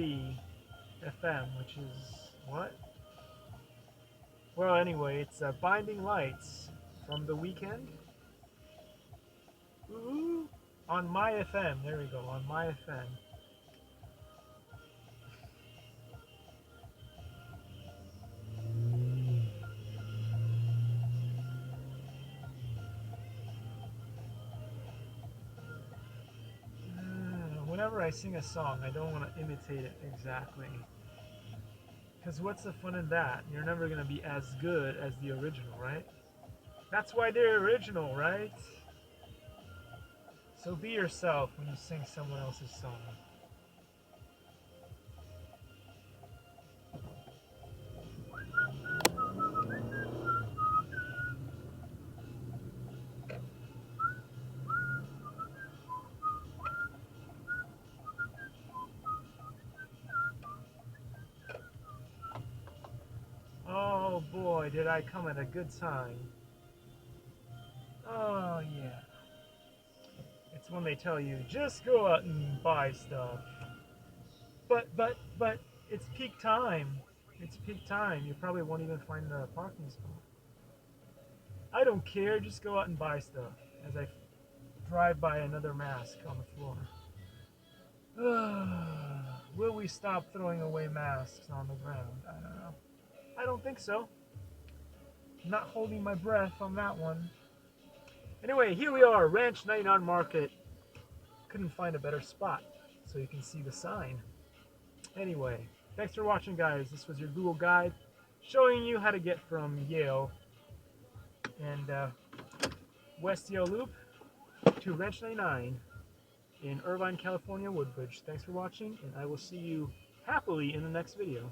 103 FM, which is what? Well, anyway, it's Binding Lights from The Weekend. Ooh, on my FM. There we go, on my FM. Whenever I sing a song, I don't want to imitate it exactly. Because what's the fun in that? You're never going to be as good as the original, right? That's why they're original, right? So be yourself when you sing someone else's song. Oh boy, did I come at a good time. Oh yeah. It's when they tell you, just go out and buy stuff. But, it's peak time. It's peak time. You probably won't even find the parking spot. I don't care, just go out and buy stuff as I drive by another mask on the floor. Will we stop throwing away masks on the ground? I don't know. I don't think so. Not holding my breath on that one. Anyway, here we are, Ranch 99 Market. Couldn't find a better spot so you can see the sign. Anyway, thanks for watching, guys. This was your Google guide showing you how to get from Yale and West Yale Loop to Ranch 99 in Irvine, California, Woodbridge. Thanks for watching, and I will see you happily in the next video.